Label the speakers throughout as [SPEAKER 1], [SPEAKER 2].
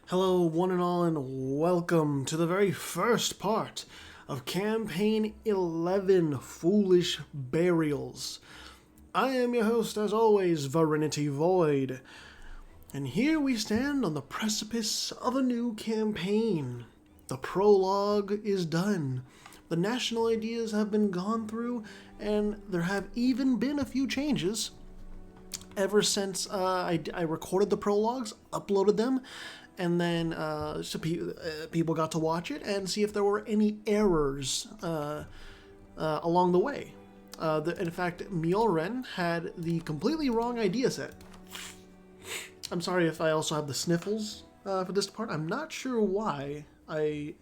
[SPEAKER 1] Hello, one and all, and welcome to the very first part of Campaign 11 Foolish Burials. I am your host, as always, Varinity Void, and here we stand on the precipice of a new campaign. The prologue is done. The national ideas have been gone through, and there have even been a few changes ever since I recorded the prologues, uploaded them, and then people got to watch it and see if there were any errors along the way. In fact, Mjolren had the completely wrong idea set. I'm sorry if I also have the sniffles for this part. I'm not sure why I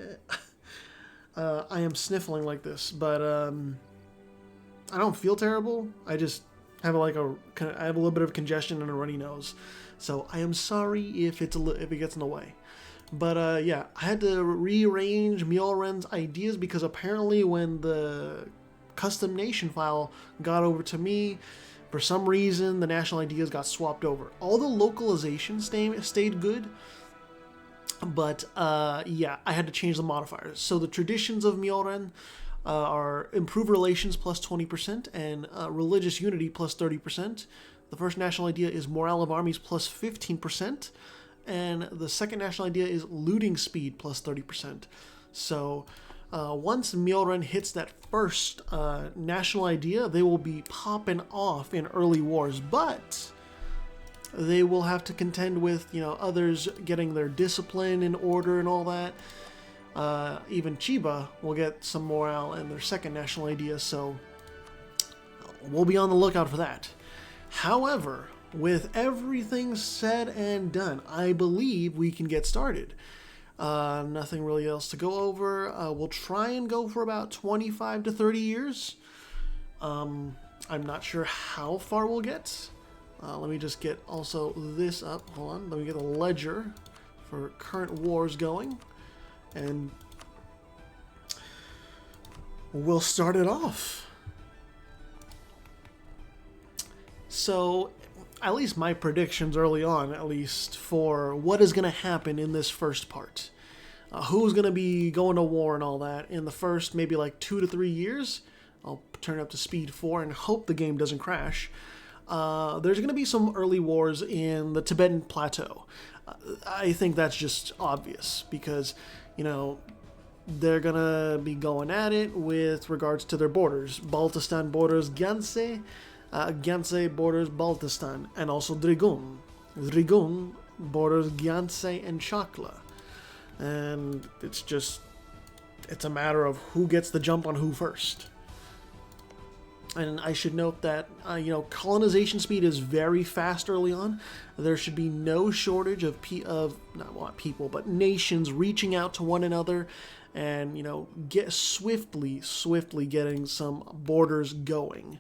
[SPEAKER 1] am sniffling like this, but I don't feel terrible. I just have I have a little bit of congestion and a runny nose, so I am sorry if it gets in the way. But yeah, I had to rearrange Mjolren's ideas because apparently when the custom nation file got over to me, for some reason the national ideas got swapped over. All the localization stayed good, but yeah, I had to change the modifiers. So the traditions of Mjolren are improve relations plus 20% and religious unity plus 30%. The first national idea is morale of armies plus 15%, and the second national idea is looting speed plus 30%. So once Mjolren hits that first national idea, they will be popping off in early wars, but they will have to contend with others getting their discipline in order and all that. Even Chiba will get some morale in their second national idea, so we'll be on the lookout for that. However, with everything said and done, I believe we can get started. Nothing really else to go over. We'll try and go for about 25 to 30 years. I'm not sure how far we'll get. Let me just get also this up. Hold on. Let me get a ledger for current wars going. And we'll start it off. So, at least my predictions early on, at least, for what is going to happen in this first part. Who's going to be going to war and all that in the first maybe like 2 to 3 years. I'll turn up to speed 4 and hope the game doesn't crash. There's going to be some early wars in the Tibetan Plateau. I think that's just obvious because they're gonna be going at it with regards to their borders. Baltistan borders Gyanse, Gyanse borders Baltistan, and also Drigun. Drigun borders Gyanse and Chakla. And it's a matter of who gets the jump on who first. And I should note that, colonization speed is very fast early on. There should be no shortage of not people, but nations reaching out to one another and, get swiftly getting some borders going.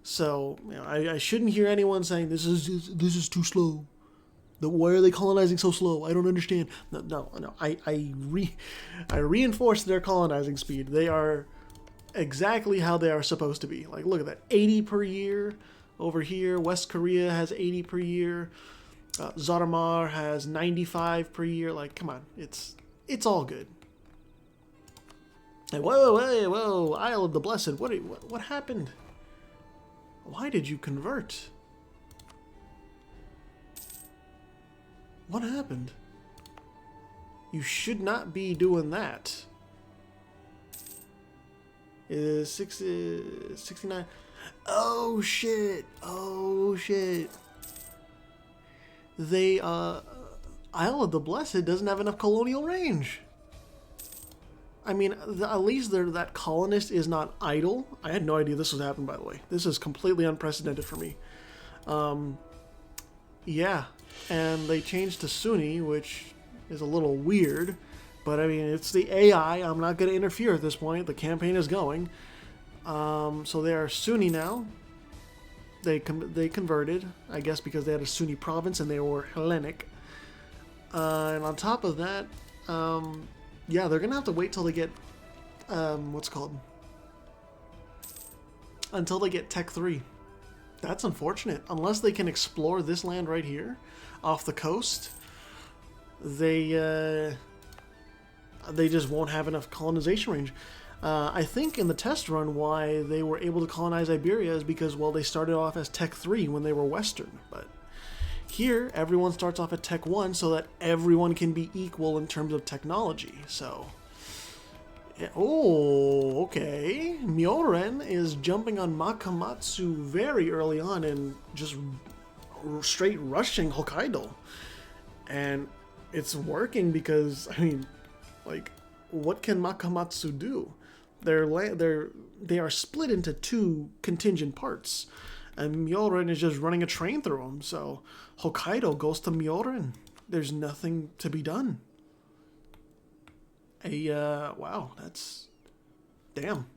[SPEAKER 1] So, I shouldn't hear anyone saying, this is too slow. Why are they colonizing so slow? I don't understand. No. I reinforce their colonizing speed. They are exactly how they are supposed to be. Like, look at that, 80 per year over here. West Korea has 80 per year. Zotomar has 95 per year. Like, come on, it's all good. Hey, whoa! Isle of the Blessed. What happened? Why did you convert? What happened? You should not be doing that. Is 69. Oh shit. They Isle of the Blessed doesn't have enough colonial range. I mean, at least that colonist is not idle. I had no idea this was happening, by the way. This is completely unprecedented for me. Yeah, and they changed to Sunni, which is a little weird. But I mean, it's the AI. I'm not going to interfere at this point. The campaign is going. So they are Sunni now. They converted, I guess, because they had a Sunni province and they were Hellenic. And on top of that, yeah, they're going to have to wait till they get, until they get Tech 3. That's unfortunate. Unless they can explore this land right here, off the coast. they just won't have enough colonization range. I think in the test run why they were able to colonize Iberia is because, well, they started off as Tech 3 when they were Western, but here everyone starts off at Tech 1 so that everyone can be equal in terms of technology. So, yeah. Oh, okay. Myoren is jumping on Makamatsu very early on and just straight rushing Hokkaido. And it's working because, I mean, like, what can Makamatsu do? They are split into two contingent parts, and Myoren is just running a train through them. So Hokkaido goes to Myoren. There's nothing to be done. Wow, that's damn.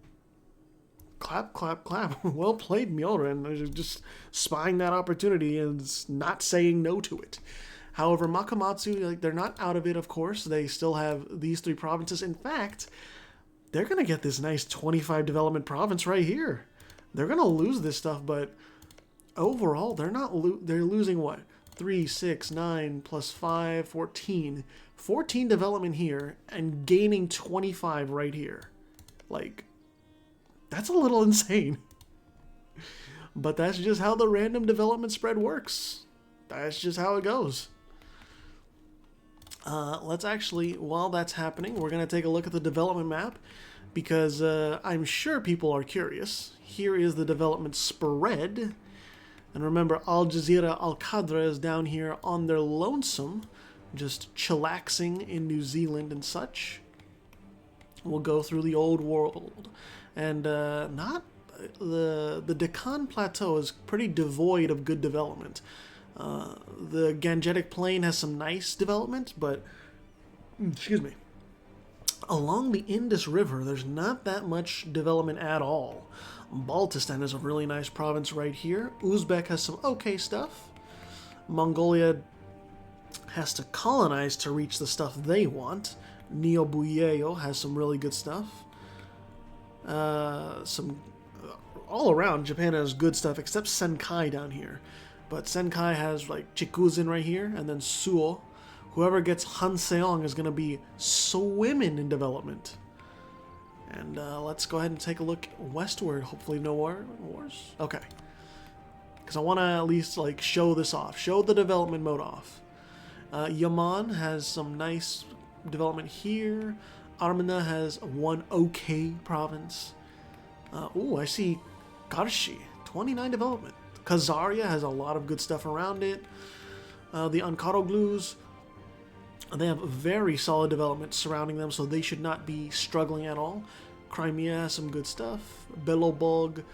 [SPEAKER 1] Clap, clap, clap. Well played, Myoren. Just spying that opportunity and not saying no to it. However, Makamatsu, like, they're not out of it, of course. They still have these three provinces. In fact, they're going to get this nice 25 development province right here. They're going to lose this stuff, but overall, they're not. They're losing what? 3, 6, 9, plus 5, 14. 14 development here and gaining 25 right here. Like, that's a little insane. But that's just how the random development spread works. That's just how it goes. Let's actually, while that's happening, we're going to take a look at the development map because I'm sure people are curious. Here is the development spread. And remember, Al Jazeera Al Qadra is down here on their lonesome, just chillaxing in New Zealand and such. We'll go through the old world. And not the Deccan Plateau is pretty devoid of good development. The Gangetic Plain has some nice development, but, excuse me, along the Indus River, there's not that much development at all. Baltistan is a really nice province right here. Uzbek has some okay stuff. Mongolia has to colonize to reach the stuff they want. Neobuyeyo has some really good stuff. All around, Japan has good stuff, except Senkai down here. But Senkai has like Chikuzin right here, and then Suo. Whoever gets Hanseong is going to be swimming in development. And let's go ahead and take a look westward. Hopefully no wars. Okay. Because I want to at least like show this off. Show the development mode off. Yaman has some nice development here. Armina has one okay province. I see Karshi. 29 development. Khazaria has a lot of good stuff around it. The Ankaroglus, they have very solid development surrounding them, so they should not be struggling at all. Crimea has some good stuff. Belobog,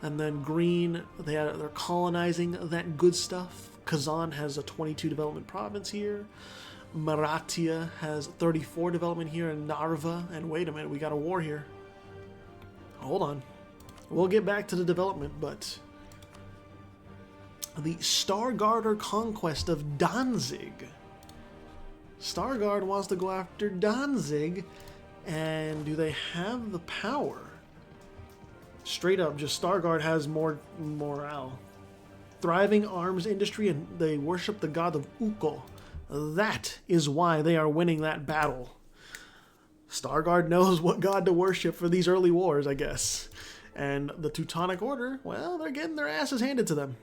[SPEAKER 1] and then Green, they're colonizing that good stuff. Kazan has a 22 development province here. Maratia has 34 development here in Narva. And wait a minute, we got a war here. Hold on. We'll get back to the development, but the Stargarder conquest of Danzig. Stargard wants to go after Danzig, and do they have the power? Straight up, just Stargard has more morale. Thriving arms industry, and they worship the god of Ukko. That is why they are winning that battle. Stargard knows what god to worship for these early wars, I guess. And the Teutonic Order, well, they're getting their asses handed to them.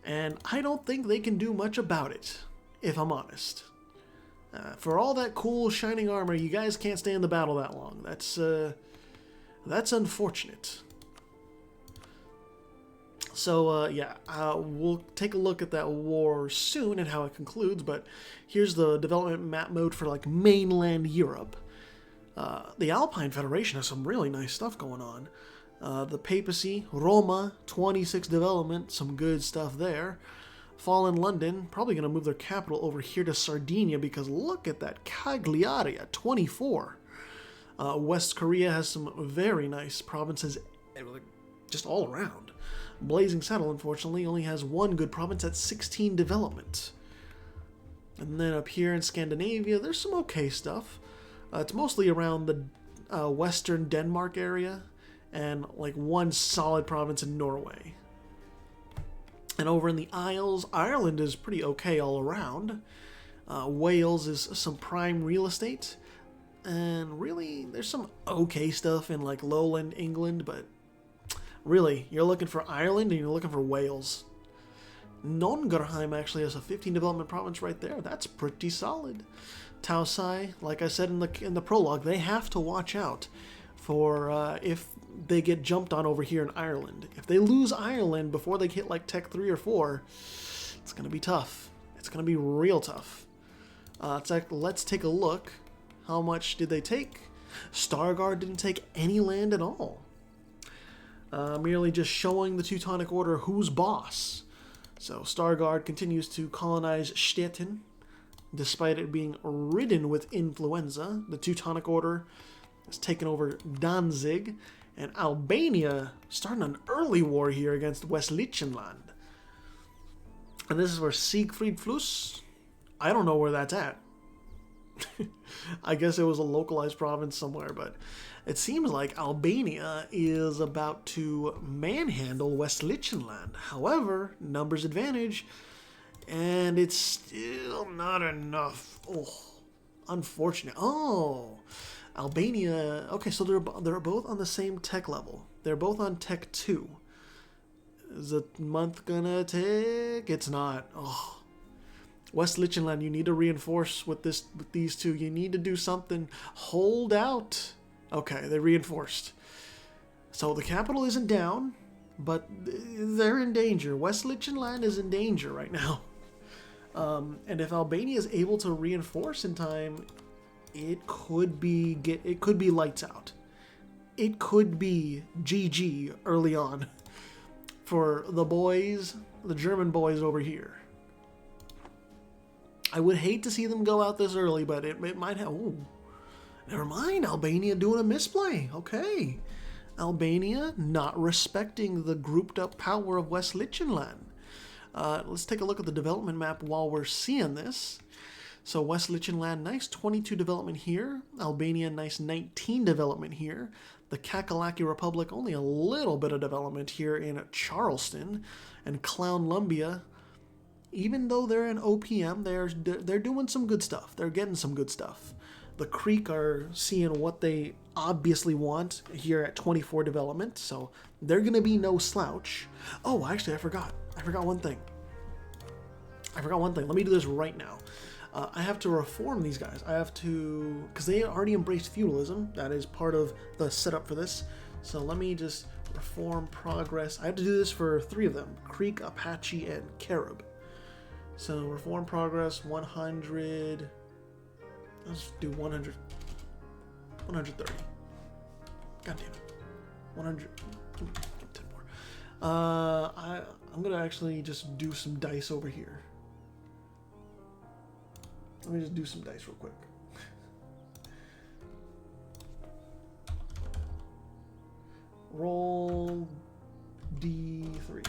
[SPEAKER 1] And I don't think they can do much about it, if I'm honest. For all that cool shining armor, you guys can't stay in the battle that long. That's unfortunate. So, we'll take a look at that war soon and how it concludes, but here's the development map mode for, like, mainland Europe. The Alpine Federation has some really nice stuff going on. The Papacy, Roma, 26 development, some good stuff there. Fallen London, probably going to move their capital over here to Sardinia because look at that, Cagliari at 24. West Korea has some very nice provinces just all around. Blazing Saddle, unfortunately, only has one good province at 16 development. And then up here in Scandinavia, there's some okay stuff. It's mostly around the western Denmark area and like one solid province in Norway. And over in the Isles, Ireland is pretty okay all around. Wales is some prime real estate. And really, there's some okay stuff in like lowland England, but really, you're looking for Ireland and you're looking for Wales. Nongerheim actually has a 15 development province right there. That's pretty solid. Tausai, like I said in the prologue, they have to watch out for if they get jumped on over here in Ireland. If they lose Ireland before they hit like Tech 3 or 4, it's going to be tough. It's going to be real tough. Let's take a look. How much did they take? Stargard didn't take any land at all. Merely just showing the Teutonic Order who's boss. So Stargard continues to colonize Stettin, despite it being ridden with influenza. The Teutonic Order has taken over Danzig, and Albania starting an early war here against Westlichtenland. And this is where Siegfried Fluss, I don't know where that's at. I guess it was a localized province somewhere, but it seems like Albania is about to manhandle Westlichtenland. However, numbers advantage, and it's still not enough. Oh, unfortunate. Oh, Albania. Okay, so they're both on the same tech level. They're both on Tech 2. Is the month gonna take? It's not. Oh. Westlichtenland, you need to reinforce with these two. You need to do something. Hold out. Okay, they reinforced. So the capital isn't down, but they're in danger. Westlichtenland is in danger right now. And if Albania is able to reinforce in time, it could be lights out. It could be GG early on for the boys, the German boys over here. I would hate to see them go out this early, but it might have... Ooh, never mind, Albania doing a misplay. Okay. Albania not respecting the grouped up power of Westlichtenland. Let's take a look at the development map while we're seeing this. So Westlichtenland, nice 22 development here. Albania, nice 19 development here. The Kakalaki Republic, only a little bit of development here in Charleston. And Clown Lumbia, even though they're in OPM, they're doing some good stuff. They're getting some good stuff. The Creek are seeing what they obviously want here at 24 development, so they're going to be no slouch. Oh, actually, I forgot one thing. Let me do this right now. I have to reform these guys. I have to... Because they already embraced feudalism. That is part of the setup for this. So let me just reform progress. I have to do this for 3 of them. Creek, Apache, and Carib. So reform progress 100. Let's do 100. 130. God damn it. 100. 10 more. I'm gonna actually just do some dice over here. Let me just do some dice real quick. Roll D3.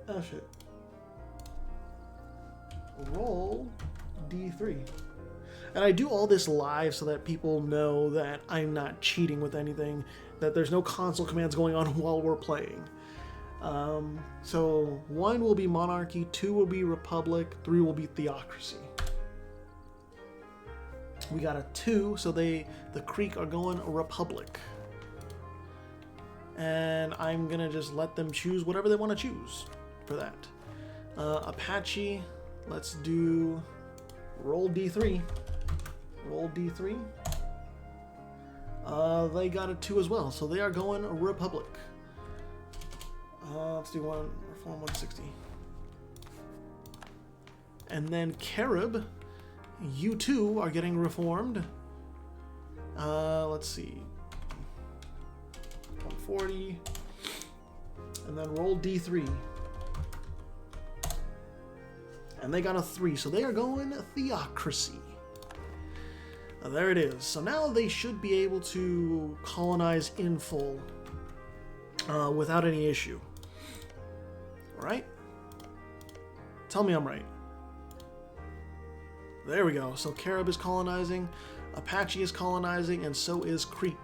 [SPEAKER 1] Oh shit. Roll D3. And I do all this live so that people know that I'm not cheating with anything, that there's no console commands going on while we're playing. So 1 will be monarchy, 2 will be republic, 3 will be theocracy. We got a 2, so the Creek are going republic. And I'm gonna just let them choose whatever they want to choose for that. Apache, let's do roll D3. Roll D3. They got a 2 as well, so they are going republic. Let's do reform 160. And then Carib, you two are getting reformed. Let's see. 140. And then roll D3. And they got a 3, so they are going theocracy. There it is. So now they should be able to colonize in full without any issue. Right? Tell me I'm right. There we go. So Carib is colonizing, Apache is colonizing, and so is Creek.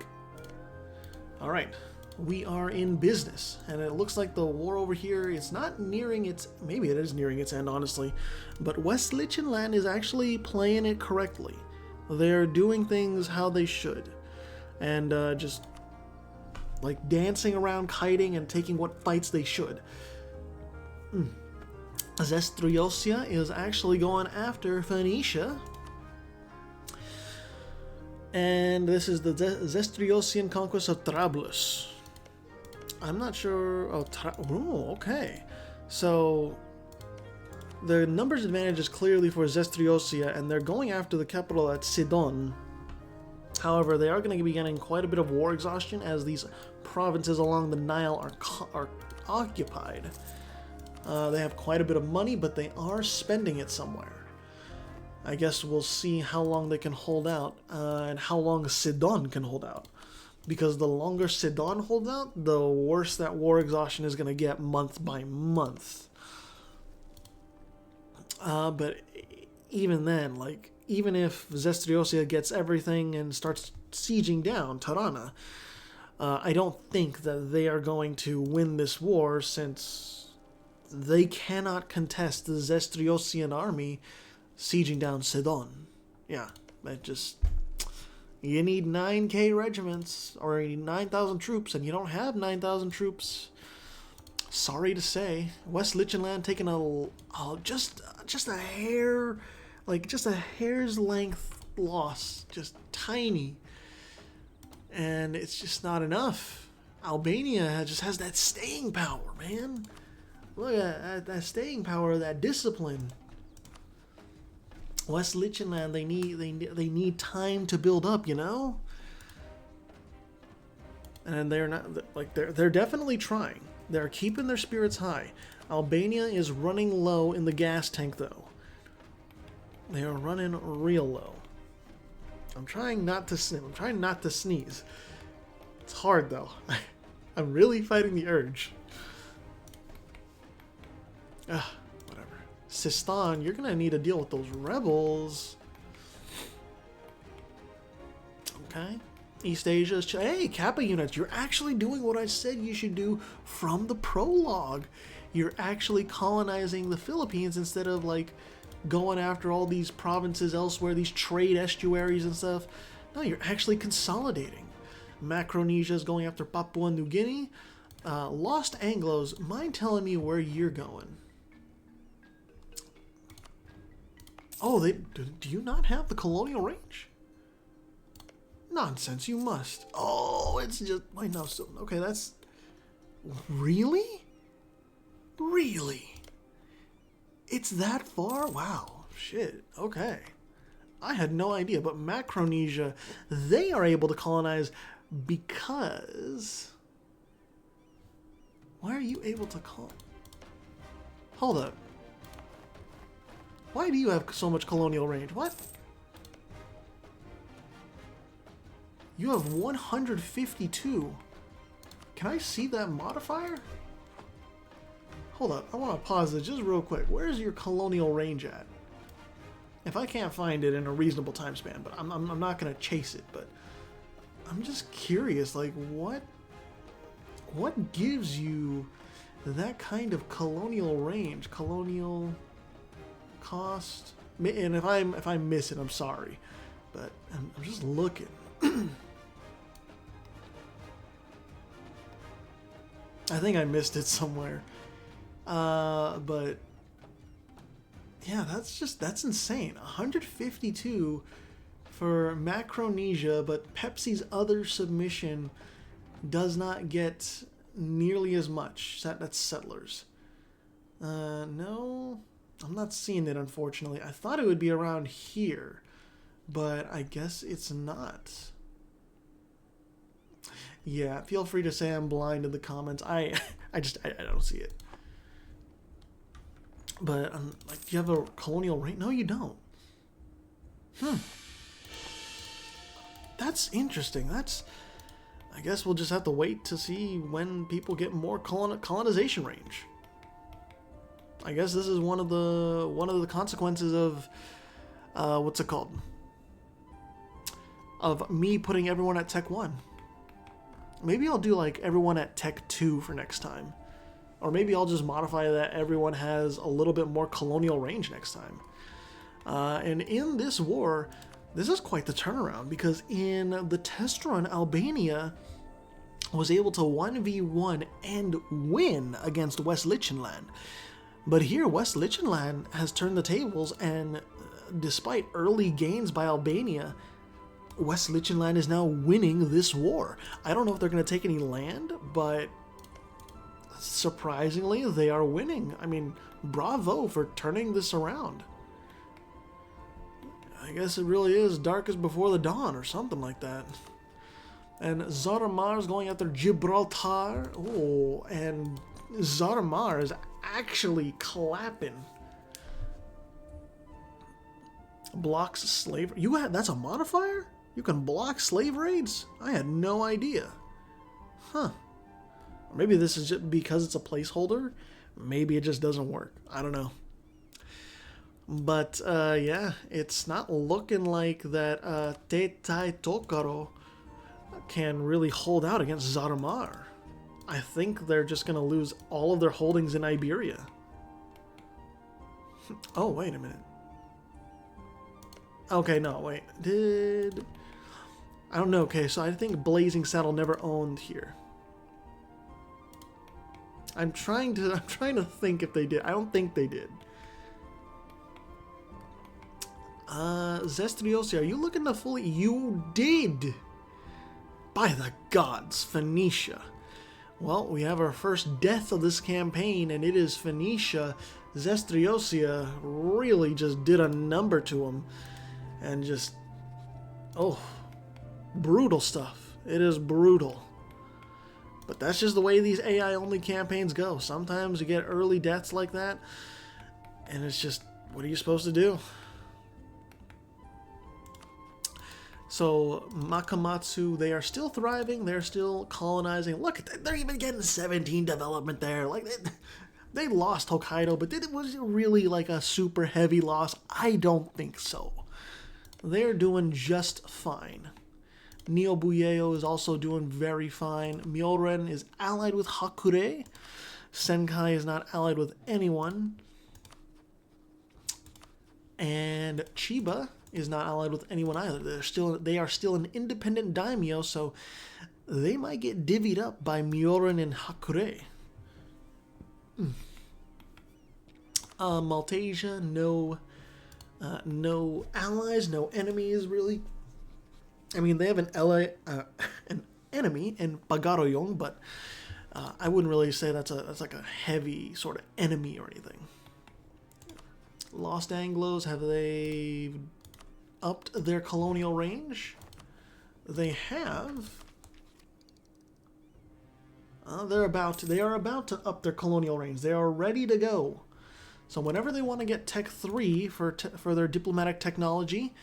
[SPEAKER 1] Alright. we are in business. And it looks like the war over here is not nearing its... Maybe it is nearing its end, honestly. But West Lichtenland is actually playing it correctly. They're doing things how they should. And just like dancing around, kiting, and taking what fights they should. Zestriosia is actually going after Phoenicia. And this is the Zestriosian conquest of Trablus. I'm not sure... Oh, okay. So, the numbers advantage is clearly for Zestriosia, and they're going after the capital at Sidon. However, they are going to be getting quite a bit of war exhaustion as these provinces along the Nile are occupied. They have quite a bit of money, but they are spending it somewhere. I guess we'll see how long they can hold out, and how long Sidon can hold out. Because the longer Sidon holds out, the worse that war exhaustion is going to get month by month. But even then, like, even if Zestriosia gets everything and starts sieging down Tirana, I don't think that they are going to win this war, since they cannot contest the Zestriosian army sieging down Sidon. Yeah, that just... You need 9k regiments, or you need 9,000 troops, and you don't have 9,000 troops. Sorry to say. West Lichtenland taking just a hair, like just a hair's length loss. Just tiny. And it's just not enough. Albania just has that staying power, man. Look at that staying power, that discipline. West Lichtenland, they need time to build up, you know? And they're not, like, they're definitely trying. They're keeping their spirits high. Albania is running low in the gas tank, though. They are running real low. I'm trying not to sneeze. It's hard, though. I'm really fighting the urge. Whatever. Sistan, you're gonna need to deal with those rebels. Okay. East Asia's... Hey, Kappa units, you're actually doing what I said you should do from the prologue. You're actually colonizing the Philippines instead of, like, going after all these provinces elsewhere, these trade estuaries and stuff. No, you're actually consolidating. Macronesia is going after Papua New Guinea. Lost Anglos, mind telling me where you're going? Oh, do you not have the colonial range? Nonsense, you must. Oh, it's just... Wait, no, so... Okay, that's... Really? Really? It's that far? Wow. Shit. Okay. I had no idea, but Macronesia, they are able to colonize because... Why are you able to Hold up. Why do you have so much colonial range? What? You have 152. Can I see that modifier? Hold up, I want to pause this just real quick. Where's your colonial range at? If I can't find it in a reasonable time span, but I'm not going to chase it, but I'm just curious, like, what gives you that kind of colonial range? Colonial cost? And if I miss it, I'm sorry, but I'm just looking. I think I missed it somewhere. But yeah, that's insane. 152 for Macronesia, but Pepsi's other submission does not get nearly as much. That's settlers. No, I'm not seeing it, unfortunately. I thought it would be around here, but I guess it's not. Yeah, feel free to say I'm blind in the comments. I don't see it. But like, do you have a colonial range? No, you don't. That's interesting. I guess we'll just have to wait to see when people get more colonization range. I guess this is one of the consequences of what's it called? Of me putting everyone at Tech 1. Maybe I'll do like everyone at Tech 2 for next time. Or maybe I'll just modify that everyone has a little bit more colonial range next time. And in this war, this is quite the turnaround, because in the test run, Albania was able to 1v1 and win against West Lichtenland. But here, West Lichtenland has turned the tables, and despite early gains by Albania, West Lichtenland is now winning this war. I don't know if they're going to take any land, but surprisingly, they are winning. I mean, bravo for turning this around. I guess it really is darkest before the dawn or something like that. And Zoramar is going after Gibraltar. Oh, and Zoramar is actually clapping. Blocks slave. That's a modifier? You can block slave raids? I had no idea. Huh. Or maybe this is just because it's a placeholder. Maybe it just doesn't work. I don't know. But yeah, it's not looking like that Tetai Tokaro can really hold out against Zoramar. I think they're just going to lose all of their holdings in Iberia. Oh, wait a minute. Okay, no, wait. I don't know. Okay, so I think Blazing Saddle never owned here. I'm trying to think if they did. I don't think they did. Zestriosi, are you looking to fully... You did! By the gods, Phoenicia. Well, we have our first death of this campaign, and it is Phoenicia. Zestriosia really just did a number to him. And just... Oh. Brutal stuff. It is brutal. But that's just the way these AI-only campaigns go. Sometimes you get early deaths like that, and it's just, what are you supposed to do? So, Makamatsu, they are still thriving. They're still colonizing. Look, they're even getting 17 development there. Like, they lost Hokkaido, but was it really like a super heavy loss? I don't think so. They're doing just fine. Neobuyeo is also doing very fine. Myoren is allied with Hakure. Senkai is not allied with anyone. And Chiba is not allied with anyone either. They are still an independent daimyo, so they might get divvied up by Myoren and Hakure. Maltasia, no allies, no enemies really. I mean, they have an enemy in Bagaroyong, but I wouldn't really say that's like a heavy sort of enemy or anything. Lost Anglos, have they upped their colonial range? They have. They are about to up their colonial range. They are ready to go. So whenever they want to get Tech 3 for their diplomatic technology,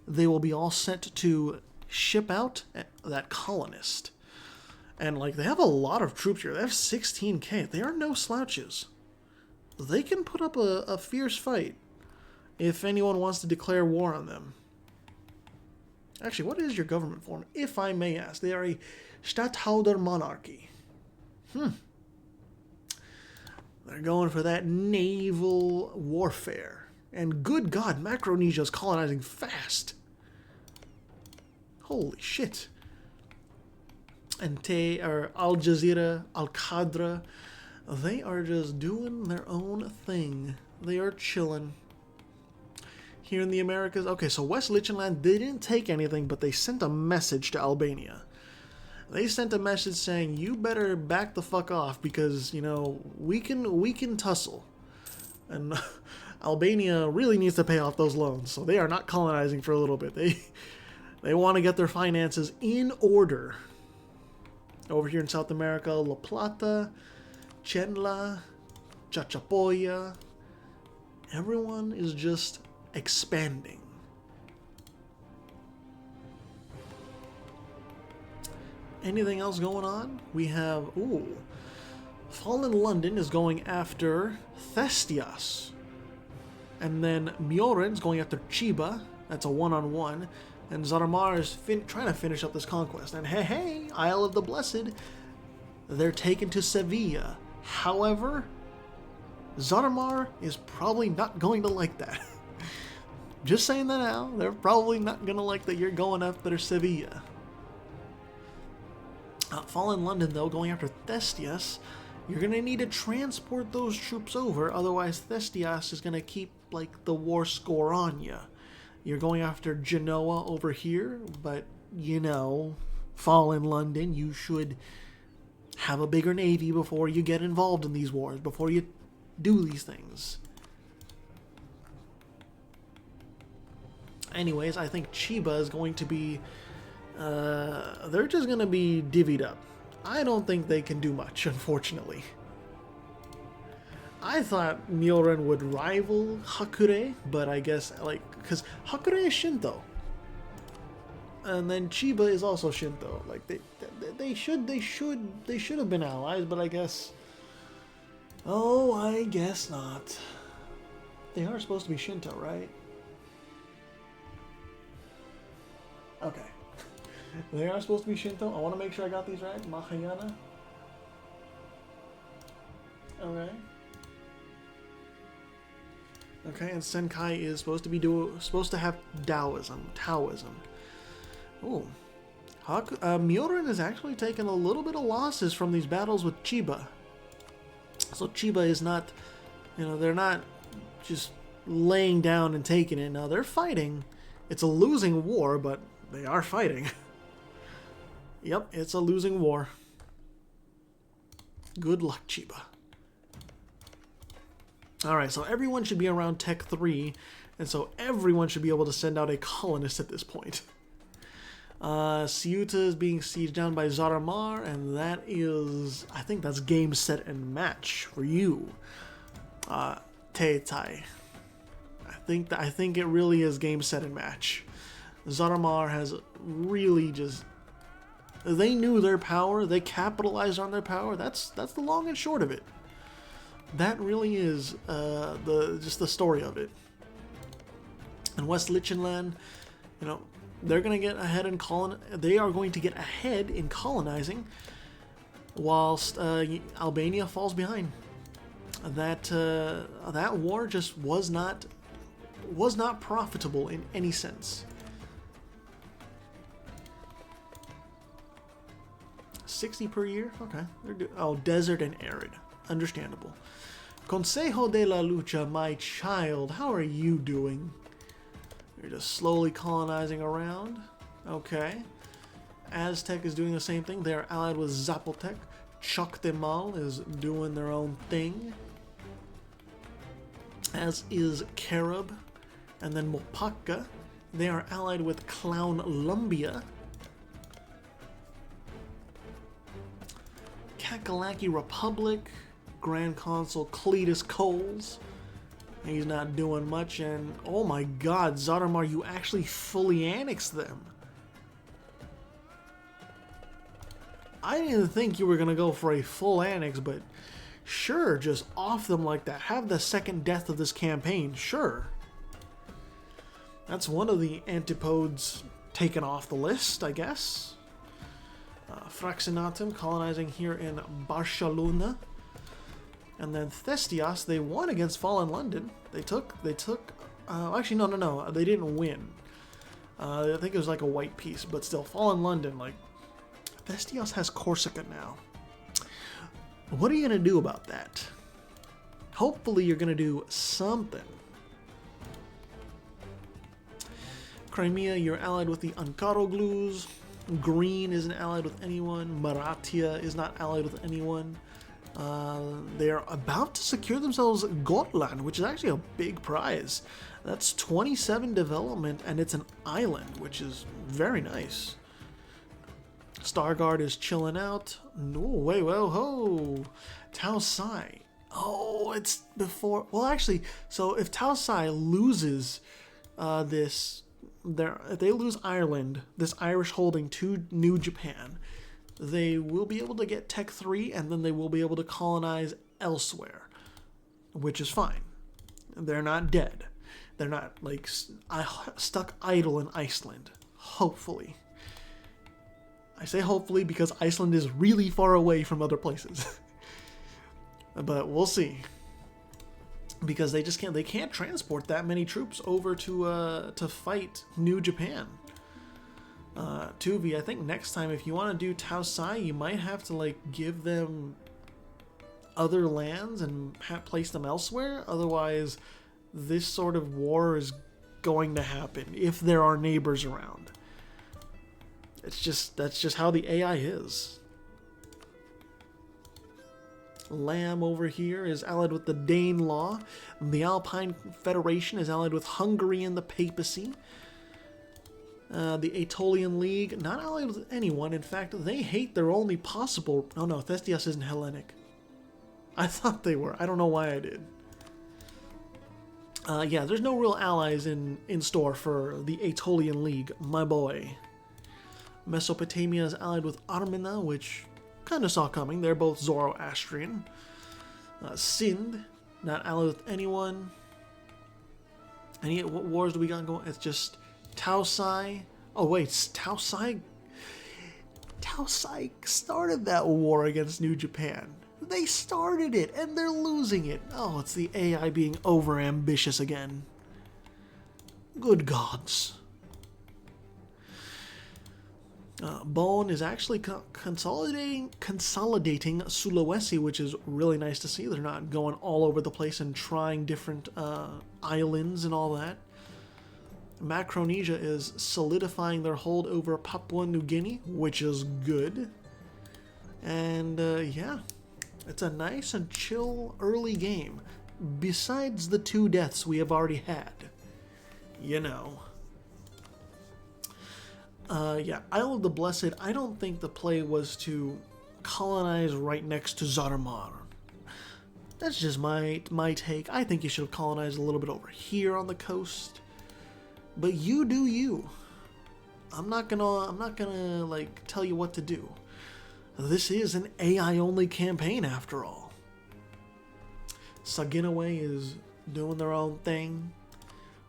[SPEAKER 1] they will be all set to ship out that colonist. And like, they have a lot of troops here. They have 16k. They are no slouches. They can put up a fierce fight if anyone wants to declare war on them. Actually, what is your government form, if I may ask? They are a Stadtholder monarchy. They're going for that naval warfare. And good God, Macronesia is colonizing fast. Holy shit. And Al Jazeera, Al Qadra, they are just doing their own thing. They are chilling. Here in the Americas, okay, so West Lichtenland, they didn't take anything, but they sent a message to Albania. They sent a message saying, you better back the fuck off, because, you know, we can tussle. And Albania really needs to pay off those loans, so they are not colonizing for a little bit. They want to get their finances in order. Over here in South America, La Plata, Chenla, Chachapoya, everyone is just expanding. Anything else going on? We have, Fallen London is going after Thestias. And then Myoren's going after Chiba. That's a one-on-one. And Zoramar is trying to finish up this conquest. And hey, Isle of the Blessed, they're taken to Sevilla. However, Zoramar is probably not going to like that. Just saying that now. They're probably not going to like that you're going after Sevilla. Fallen London, though, going after Thestias. You're going to need to transport those troops over. Otherwise, Thestias is going to keep, like, the war score on you. You're going after Genoa over here. But, you know, Fallen London, you should have a bigger navy before you get involved in these wars. Before you do these things. Anyways, I think Chiba is going to be... they're just going to be divvied up. I don't think they can do much, unfortunately. I thought Myoren would rival Hakure, but I guess, like, because Hakure is Shinto. And then Chiba is also Shinto. Like, they should have been allies, but I guess... Oh, I guess not. They are supposed to be Shinto, right? Okay. They are supposed to be Shinto. I want to make sure I got these right. Mahayana. Okay. Okay, and Senkai is supposed to have Taoism. Ooh. Myoren is actually taking a little bit of losses from these battles with Chiba. So Chiba is not, they're not just laying down and taking it. No, they're fighting. It's a losing war, but they are fighting. Yep, it's a losing war. Good luck, Chiba. Alright, so everyone should be around Tech 3, and so everyone should be able to send out a colonist at this point. Ceuta is being sieged down by Zoramar, and that is... I think that's game, set, and match for you. Teetai. I think it really is game, set, and match. Zoramar has really just... They knew their power. They capitalized on their power. That's the long and short of it. That really is just the story of it. And West Lichtenland, they're going to get ahead in They are going to get ahead in colonizing, whilst Albania falls behind. That war just was not profitable in any sense. 60 per year? Okay. Desert and arid. Understandable. Consejo de la Lucha, my child, how are you doing? You're just slowly colonizing around. Okay. Aztec is doing the same thing. They are allied with Zapotec. Choctemal is doing their own thing. As is Carib. And then Mopaca. They are allied with Clown Lumbia. Kakalaki Republic, Grand Consul Cletus Coles. He's not doing much, and oh my god, Zoramar, you actually fully annexed them. I didn't think you were gonna go for a full annex, but sure, just off them like that. Have the second death of this campaign, sure. That's one of the antipodes taken off the list, I guess. Fraxinatum colonizing here in Barcelona. And then Thestias, they won against Fallen London. They took actually no, they didn't win. I think it was like a white piece, but still, Fallen London, like, Thestias has Corsica now. What are you going to do about that? Hopefully you're going to do something. Crimea, you're allied with the Ankaroglues. Green isn't allied with anyone. Maratia is not allied with anyone. They're about to secure themselves Gotland, which is actually a big prize. That's 27 development, and it's an island, which is very nice. Stargard is chilling out. No, wait, whoa, ho! Tau Sai. Oh, it's before... Well, actually, so if Tau Sai loses if they lose Ireland, this Irish holding to New Japan, they will be able to get Tech 3, and then they will be able to colonize elsewhere, which is fine. They're not dead. They're not, like, stuck idle in Iceland. Hopefully. I say hopefully because Iceland is really far away from other places. But we'll see. Because they can't transport that many troops over to fight New Japan. Tuvi, I think next time if you want to do Taosai, you might have to like give them other lands and place them elsewhere. Otherwise, this sort of war is going to happen if there are neighbors around. That's just how the AI is. Lamb over here is allied with the Danelaw. The Alpine Federation is allied with Hungary and the Papacy. The Aetolian League, not allied with anyone. In fact, they hate their only possible... Oh no, Thestios isn't Hellenic. I thought they were. I don't know why I did. Yeah, there's no real allies in store for the Aetolian League, my boy. Mesopotamia is allied with Armenia, which kind of saw coming. They're both Zoroastrian. Sind, not allied with anyone. And yet, what wars do we got going? It's just Taosai. Oh wait, Taosai started that war against New Japan. They started it, and they're losing it. Oh, it's the AI being over-ambitious again. Good gods. Bone is actually consolidating Sulawesi, which is really nice to see. They're not going all over the place and trying different islands and all that. Macronesia is solidifying their hold over Papua New Guinea, which is good. And yeah, it's a nice and chill early game. Besides the 2 deaths we have already had. You know. Yeah, Isle of the Blessed, I don't think the play was to colonize right next to Zarmar. That's just my take. I think you should have colonized a little bit over here on the coast. But you do you. I'm not gonna like tell you what to do. This is an AI-only campaign after all. Saginawe is doing their own thing.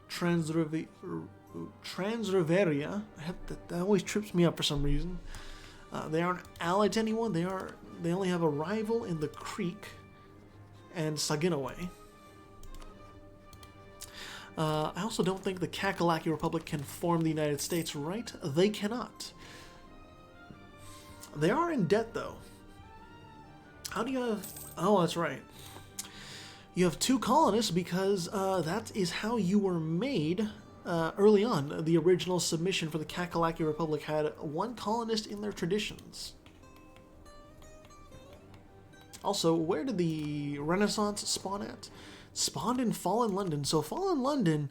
[SPEAKER 1] Transriveria, that always trips me up for some reason. They aren't allied to anyone. They only have a rival in the Creek and Saginawe. I also don't think the Kakalaki Republic can form the United States, right? They cannot. They are in debt, though. How do you have... Oh, that's right. You have 2 colonists because that is how you were made early on. The original submission for the Kakalaki Republic had 1 colonist in their traditions. Also, where did the Renaissance spawn at? Spawned in Fallen London. So Fallen London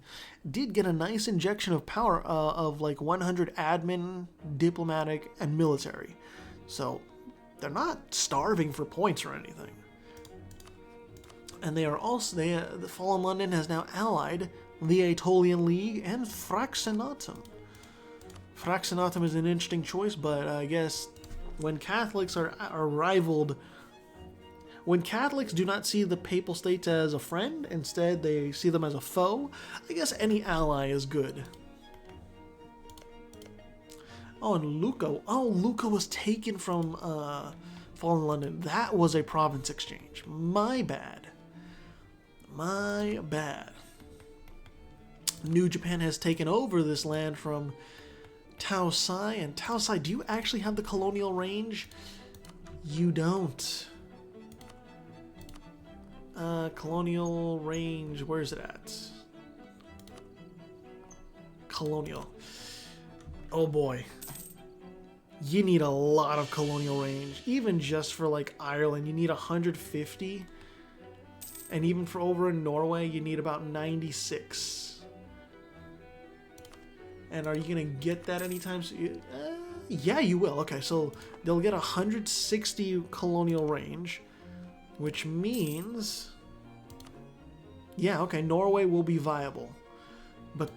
[SPEAKER 1] did get a nice injection of power of like 100 admin, diplomatic, and military. So they're not starving for points or anything. And they are also, the Fallen London has now allied the Aetolian League and Fraxenatum. Fraxenatum is an interesting choice, but I guess when Catholics are rivaled, when Catholics do not see the Papal States as a friend, instead they see them as a foe, I guess any ally is good. Oh, and Lucca. Oh, Lucca was taken from Fallen London. That was a province exchange. My bad. My bad. New Japan has taken over this land from Taosai. And Taosai, do you actually have the colonial range? You don't. Colonial range, where is it at? Colonial. Oh boy. You need a lot of colonial range. Even just for like Ireland, you need 150. And even for over in Norway, you need about 96. And are you going to get that anytime soon? Yeah, you will. Okay, so they'll get 160 colonial range. Which means... Yeah, okay, Norway will be viable. But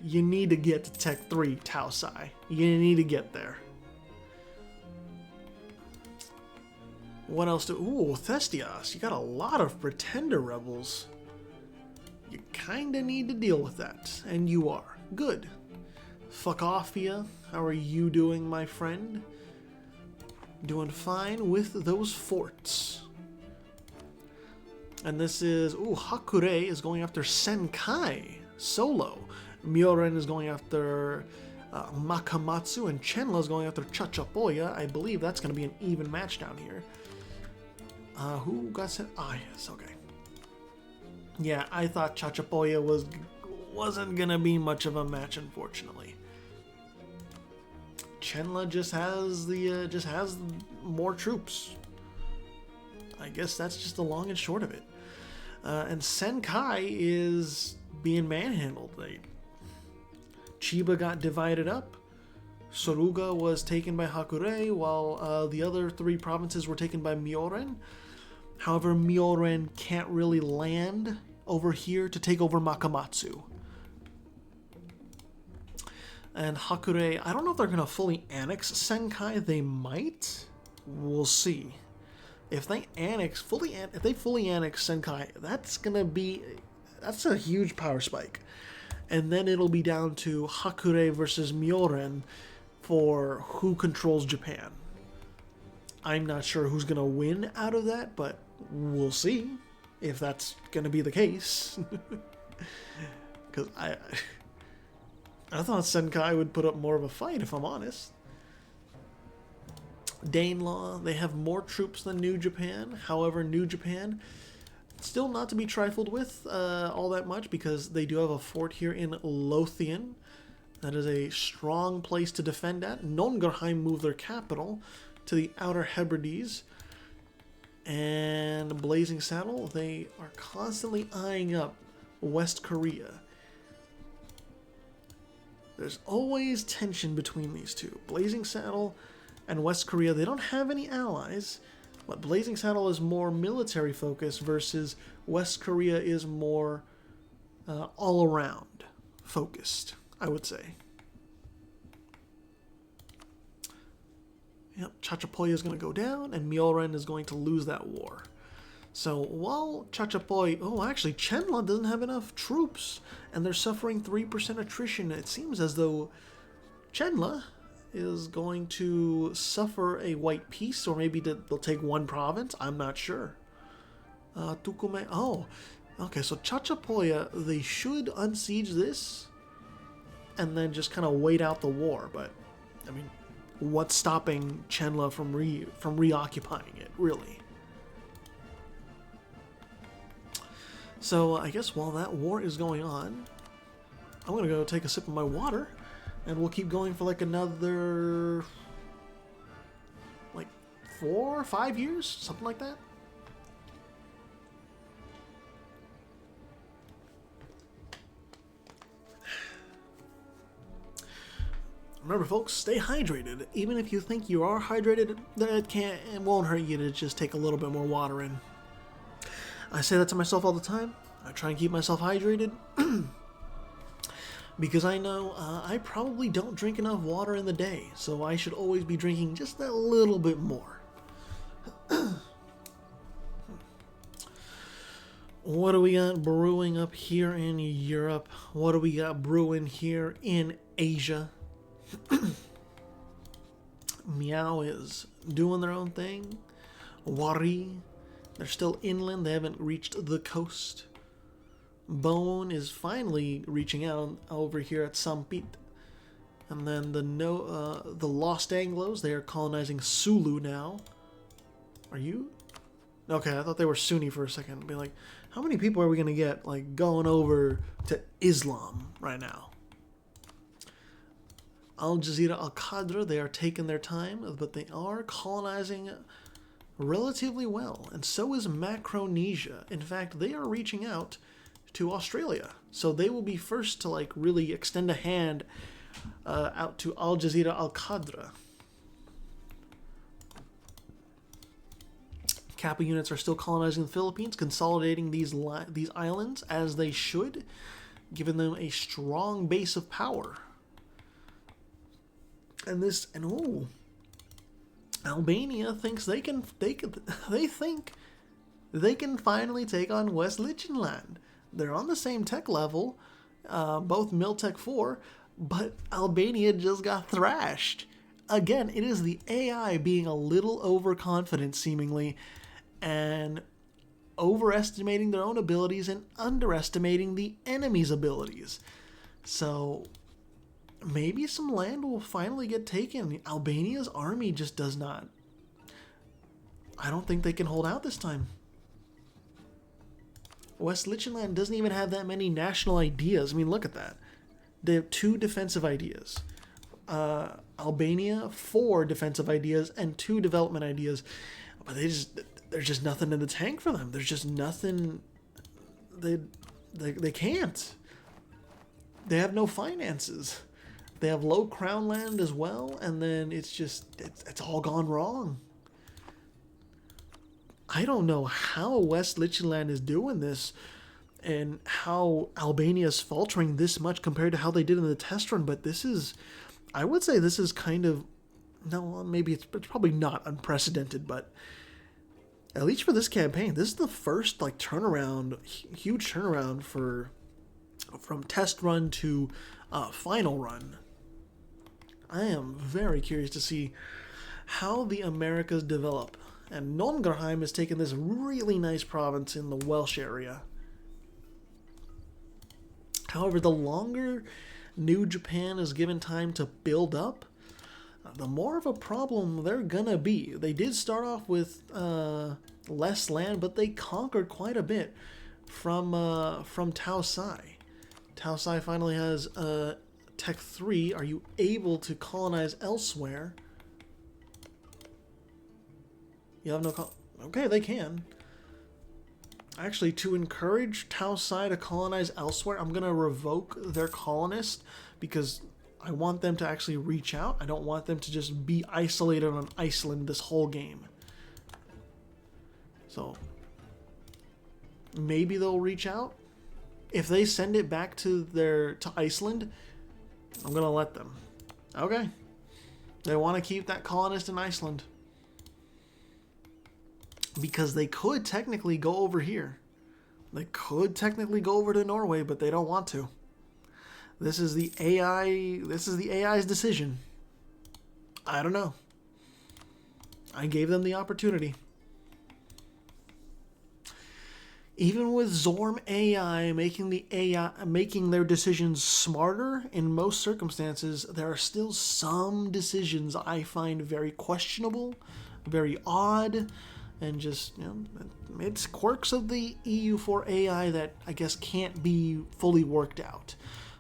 [SPEAKER 1] you need to get to Tech 3 Taosai. You need to get there. What else do... Ooh, Thestios. You got a lot of pretender rebels. You kinda need to deal with that. And you are. Good. Fuckofia, how are you doing, my friend? Doing fine with those forts. And this is... Ooh, Hakure is going after Senkai solo. Myoren is going after Makamatsu, and Chenla is going after Chachapoya. I believe that's going to be an even match down here. Who got sent? Ah, yes, okay. Yeah, I thought Chachapoya wasn't going to be much of a match, unfortunately. Chenla just has more troops. I guess that's just the long and short of it. And Senkai is being manhandled. Chiba got divided up. Suruga was taken by Hakure, while the other 3 provinces were taken by Myoren. However, Myoren can't really land over here to take over Makamatsu. And Hakure, I don't know if they're going to fully annex Senkai. They might. We'll see. If they fully annex Senkai, that's a huge power spike. And then it'll be down to Hakure versus Myoren for who controls Japan. I'm not sure who's going to win out of that, but we'll see if that's going to be the case. Because I thought Senkai would put up more of a fight, if I'm honest. Danelaw, they have more troops than New Japan. However, New Japan, still not to be trifled with all that much, because they do have a fort here in Lothian. That is a strong place to defend at. Nongerheim moved their capital to the Outer Hebrides. And Blazing Saddle, they are constantly eyeing up West Korea. There's always tension between these two. Blazing Saddle and West Korea, they don't have any allies, but Blazing Saddle is more military focused versus West Korea is more all-around focused, I would say. Yep, Chachapoya is going to go down, and Myoren is going to lose that war. So while Chachapoy... Oh, actually, Chenla doesn't have enough troops, and they're suffering 3% attrition. It seems as though Chenla is going to suffer a white peace, or maybe they'll take one province. I'm not sure. Tukume... Oh, okay, so Chachapoya, they should unsiege this, and then just kind of wait out the war. But, I mean, what's stopping Chenla from reoccupying it, really? So I guess while that war is going on, I'm going to go take a sip of my water, and we'll keep going for like another, like 4 or 5 years, something like that. Remember, folks, stay hydrated. Even if you think you are hydrated, it won't hurt you to just take a little bit more water in. I say that to myself all the time. I try and keep myself hydrated because I know I probably don't drink enough water in the day, so I should always be drinking just a little bit more. What do we got brewing up here in Europe? What do we got brewing here in Asia? Meow is doing their own thing. Wari, they're still inland. They haven't reached the coast. Bone is finally reaching out over here at Sampit. And then the Lost Anglos, they are colonizing Sulu now. Are you? Okay, I thought they were Sunni for a second. Be like, how many people are we going to get like going over to Islam right now? Al Jazeera Al Qadra, they are taking their time, but they are colonizing relatively well. And so is Macronesia. In fact, they are reaching out to Australia. So they will be first to like really extend a hand out to Al Jazeera Al Qadra. Kappa units are still colonizing the Philippines, consolidating these islands as they should, giving them a strong base of power. Albania thinks they think they can finally take on West Lichtenland. They're on the same tech level, both Miltech 4, but Albania just got thrashed. Again, it is the AI being a little overconfident, seemingly, and overestimating their own abilities and underestimating the enemy's abilities. So maybe some land will finally get taken. Albania's army just does not. I don't think they can hold out this time. West Lichtenland doesn't even have that many national ideas. I mean, look at that. They have 2 defensive ideas. Albania, 4 defensive ideas and 2 development ideas. But there's just nothing in the tank for them. There's just nothing. They can't. They have no finances. They have low crown land as well, and then it's all gone wrong. I don't know how West Lichtenland is doing this and how Albania is faltering this much compared to how they did in the test run, but I would say this is kind of, no, maybe it's probably not unprecedented, but at least for this campaign, this is the first turnaround, huge turnaround from test run to final run. I am very curious to see how the Americas develop. And Nongarheim has taken this really nice province in the Welsh area. However, the longer New Japan is given time to build up, the more of a problem they're gonna be. They did start off with less land, but they conquered quite a bit from Taosai. Taosai finally has Tech 3. Are you able to colonize elsewhere? You have no okay, they can. Actually, to encourage Taosai to colonize elsewhere, I'm going to revoke their colonist because I want them to actually reach out. I don't want them to just be isolated on Iceland this whole game. So, maybe they'll reach out. If they send it back to Iceland, I'm going to let them. Okay. They want to keep that colonist in Iceland. Because they could technically go over here. They could technically go over to Norway, but they don't want to. This is the AI's decision. I don't know. I gave them the opportunity. Even with Zorm AI making their decisions smarter in most circumstances, there are still some decisions I find very questionable, very odd, and just, it's quirks of the EU4 AI that I guess can't be fully worked out.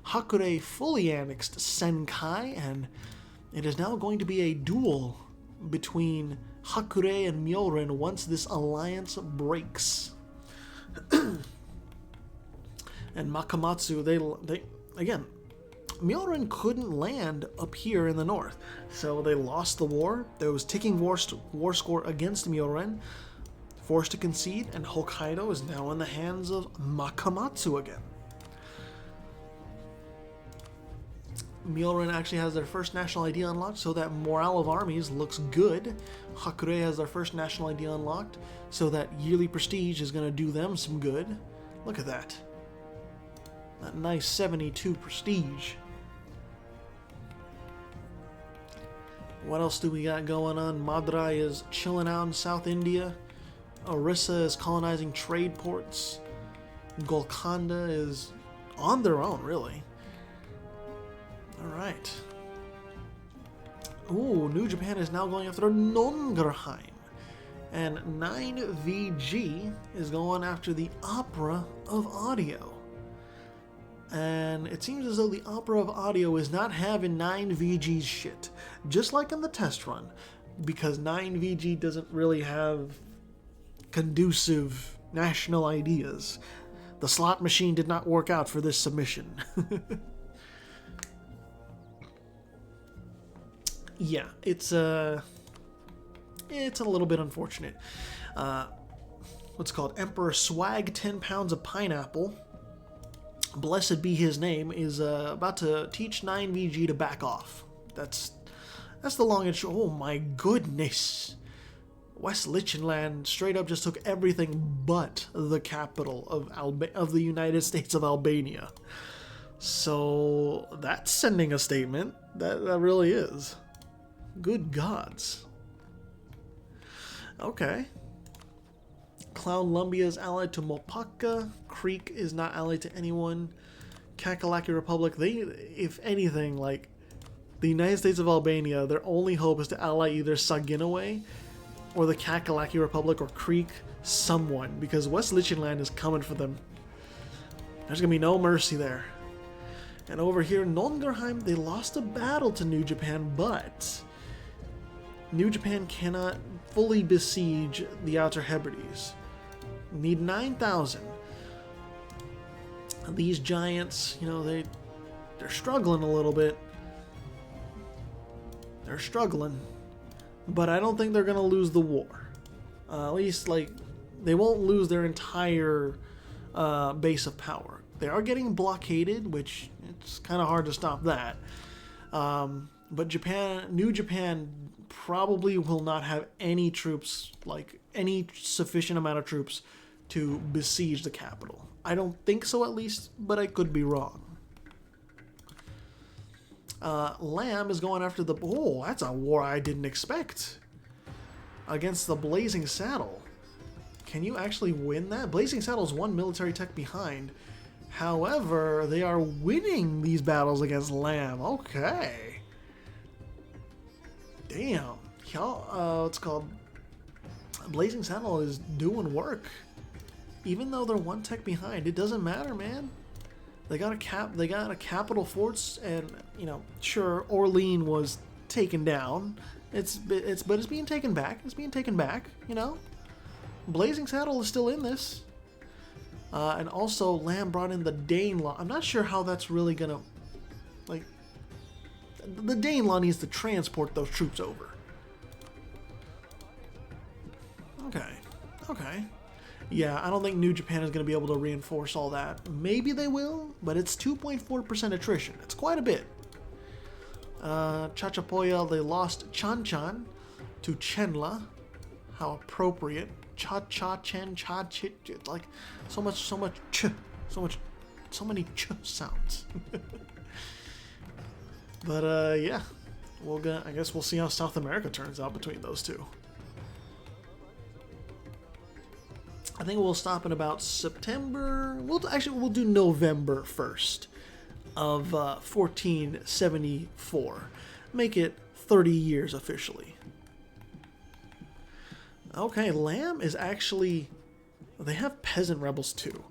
[SPEAKER 1] Hakure fully annexed Senkai, and it is now going to be a duel between Hakure and Myoren once this alliance breaks. And Makamatsu, they again, Myoren couldn't land up here in the north, so they lost the war. There was ticking war score against Myoren, forced to concede, and Hokkaido is now in the hands of Makamatsu again. Myoren actually has their first national ID unlocked, so that morale of armies looks good. Hakure has their first national ID unlocked, so that yearly prestige is going to do them some good. Look at that. That nice 72 prestige. What else do we got going on? Madurai is chilling out in South India. Orissa is colonizing trade ports. Golconda is on their own, really. Alright. Ooh, New Japan is now going after Nongarheim. And 9VG is going after the Opera of Audio. And it seems as though the Opera of Audio is not having 9VG's shit. Just like in the test run. Because 9VG doesn't really have conducive national ideas. The slot machine did not work out for this submission. Yeah, it's a little bit unfortunate. What's it called? Emperor Swag 10 pounds of pineapple, blessed be his name, is about to teach 9VG to back off. That's the long and short. Oh my goodness. West Lichtenland straight up just took everything but the capital of the United States of Albania. So that's sending a statement. That really is. Good gods. Okay. Cloud Lumbia is allied to Mopaka. Creek is not allied to anyone. Kakalaki Republic, they, if anything, like the United States of Albania, their only hope is to ally either Saginawe or the Kakalaki Republic or Creek, someone, because West Lichtenland is coming for them. There's gonna be no mercy there. And over here, Nongerheim, they lost a battle to New Japan, but New Japan cannot fully besiege the Outer Hebrides. Need 9,000. These giants, you know, they're struggling a little bit. They're struggling. But I don't think they're going to lose the war. At least, like, they won't lose their entire base of power. They are getting blockaded, which it's kind of hard to stop that. But New Japan probably will not have any troops, like any sufficient amount of troops to besiege the capital. I don't think so, at least, but I could be wrong. Lamb is going after the... Oh, that's a war I didn't expect. Against the Blazing Saddle. Can you actually win that? Blazing Saddle is one military tech behind. However, they are winning these battles against Lamb. Okay. Damn. It's called... Blazing Saddle is doing work. Even though they're one tech behind, it doesn't matter, man. They got a capital forts, and you know, sure, Orleans was taken down. But it's being taken back. It's being taken back. You know, Blazing Saddle is still in this. And also, Lamb brought in the Danelaw. I'm not sure how that's really gonna, like, the Danelaw needs to transport those troops over. Okay. Yeah, I don't think New Japan is going to be able to reinforce all that. Maybe they will, but it's 2.4% attrition. It's quite a bit. Chachapoya, they lost Chan-Chan to Chenla. How appropriate. Cha-cha-chen, cha-chit, like, so many ch sounds. But, yeah. I guess we'll see how South America turns out between those two. I think we'll stop in about September. We'll do November 1st of 1474. Make it 30 years officially. Okay, Lamb is actually... They have peasant rebels too.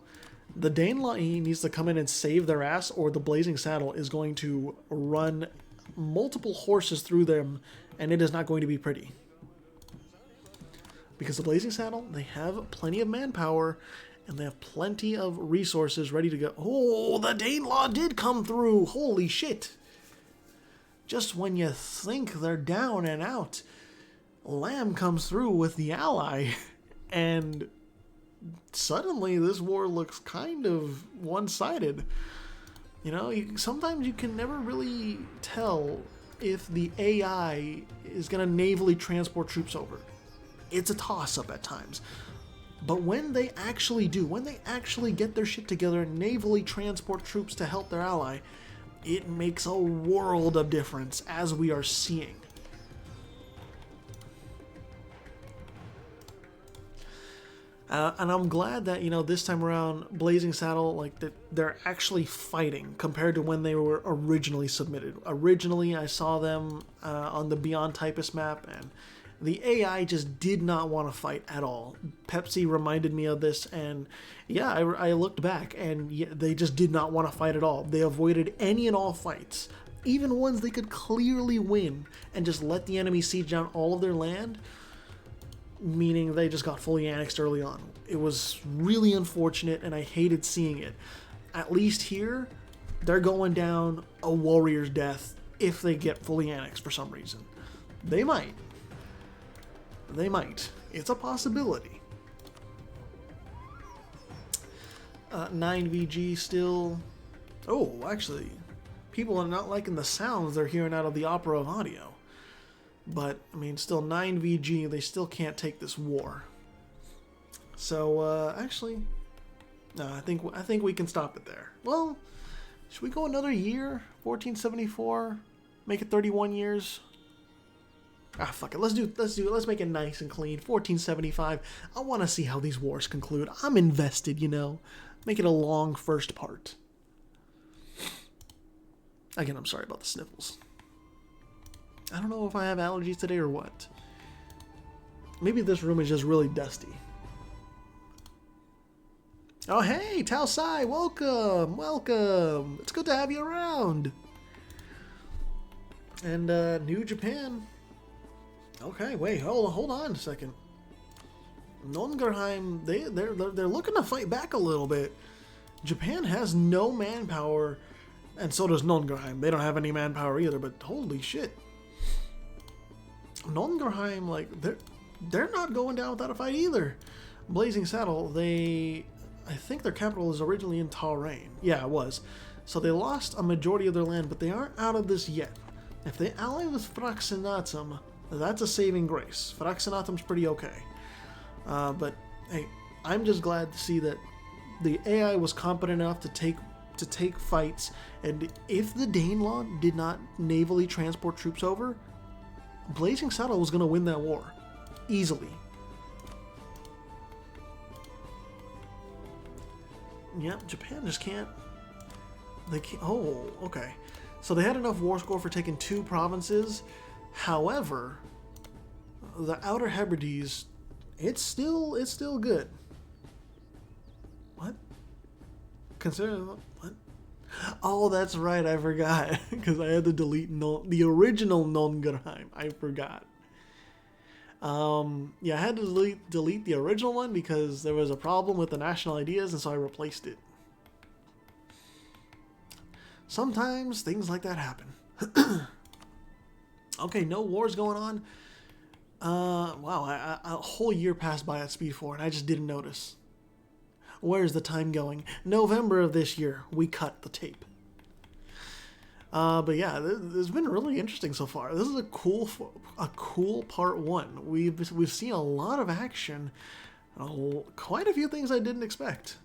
[SPEAKER 1] The Danelaw needs to come in and save their ass, or the Blazing Saddle is going to run multiple horses through them, and it is not going to be pretty. Because the Blazing Saddle, they have plenty of manpower, and they have plenty of resources ready to go. Oh, the Danelaw did come through! Holy shit! Just when you think they're down and out, Lamb comes through with the ally, and suddenly this war looks kind of one-sided. You know, sometimes you can never really tell if the AI is going to navally transport troops over. It's a toss-up at times. But when they actually do, when they actually get their shit together and navally transport troops to help their ally, it makes a world of difference, as we are seeing. And I'm glad that, you know, this time around, Blazing Saddle, like, they're actually fighting compared to when they were originally submitted. Originally, I saw them on the Beyond Typist map, and the AI just did not want to fight at all. Pepsi reminded me of this, and yeah, I looked back, and yeah, they just did not want to fight at all. They avoided any and all fights, even ones they could clearly win, and just let the enemy siege down all of their land, meaning they just got fully annexed early on. It was really unfortunate, and I hated seeing it. At least here, they're going down a warrior's death if they get fully annexed for some reason. They might. They might. It's a possibility. 9VG still... Oh, actually, people are not liking the sounds they're hearing out of the Opera of Audio. But, I mean, still 9VG, they still can't take this war. So, actually, no, I think we can stop it there. Well, Should we go another year? 1474? Make it 31 years? Ah, fuck it. Let's do it. Let's make it nice and clean. 1475. I want to see how these wars conclude. I'm invested, you know. Make it a long first part. Again, I'm sorry about the sniffles. I don't know if I have allergies today or what. Maybe this room is just really dusty. Oh, hey, Tao Sai, welcome, welcome. It's good to have you around. And New Japan. Okay, wait, hold on a second. Nongerheim, they're looking to fight back a little bit. Japan has no manpower, and so does Nongerheim. They don't have any manpower either, but holy shit. Nongerheim, like, they're not going down without a fight either. Blazing Saddle, I think their capital is originally in Tahrain. Yeah, it was. So they lost a majority of their land, but they aren't out of this yet. If they ally with Fraxinatum, that's a saving grace. Fraxinatum's pretty okay. But hey, I'm just glad to see that the AI was competent enough to take fights, and if the Danelaw did not navally transport troops over, Blazing Saddle was going to win that war. Easily. Yep, Japan just can't. They can't. Oh, okay. So they had enough war score for taking 2 provinces. However, the Outer Hebrides, it's still good. What? Consider what? Oh, that's right. I forgot because I had to delete the original Nongerheim. I forgot. Yeah, I had to delete the original one because there was a problem with the national ideas, and so I replaced it. Sometimes things like that happen. Okay, no wars going on. Wow, a whole year passed by at Speed 4, and I just didn't notice. Where's the time going? November of this year, we cut the tape. But yeah, it's been really interesting so far. This is a cool part 1. We've seen a lot of action, quite a few things I didn't expect,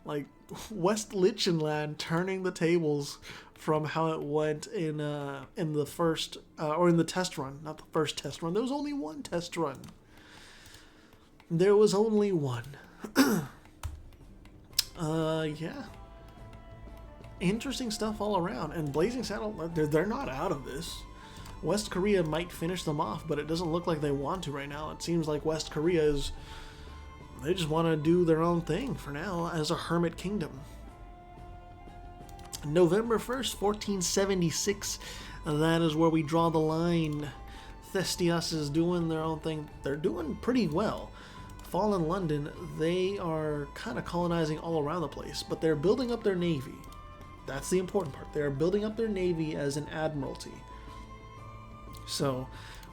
[SPEAKER 1] like West Lichtenland turning the tables from how it went in the first or in the test run, not the first test run. There was only one test run. There was only one. Yeah. Interesting stuff all around, and Blazing Saddle, they're not out of this. West Korea might finish them off, but it doesn't look like they want to right now. It seems like West Korea they just want to do their own thing for now as a hermit kingdom. November 1st, 1476, that is where we draw the line. Thestias is doing their own thing. They're doing pretty well. Fallen London, they are kind of colonizing all around the place, but they're building up their navy. That's the important part. They're building up their navy as an admiralty. So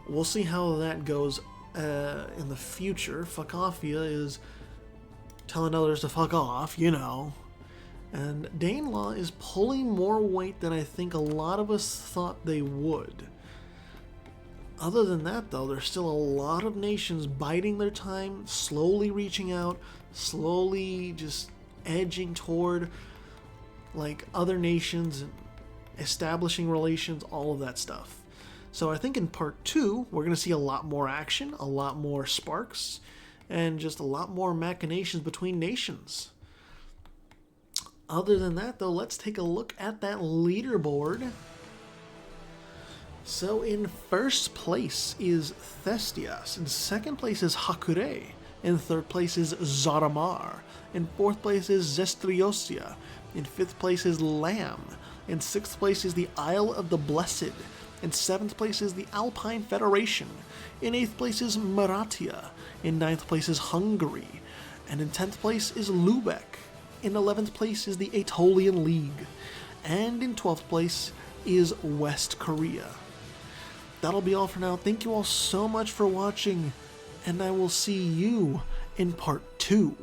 [SPEAKER 1] we'll see how that goes in the future. Fakafia is telling others to fuck off, you know. And Danelaw is pulling more weight than I think a lot of us thought they would. Other than that, though, there's still a lot of nations biding their time, slowly reaching out, slowly just edging toward like other nations and establishing relations, all of that stuff. So I think in part 2, we're going to see a lot more action, a lot more sparks, and just a lot more machinations between nations. Other than that, though, let's take a look at that leaderboard. So in first place is Thestias, in second place is Hakure, in third place is Zaramar, in fourth place is Zestriosia, in fifth place is Lam, in sixth place is the Isle of the Blessed, in seventh place is the Alpine Federation, in eighth place is Maratia, in ninth place is Hungary, and in 10th place is Lubeck, in 11th place is the Aetolian League, and in 12th place is West Korea. That'll be all for now. Thank you all so much for watching, and I will see you in part 2.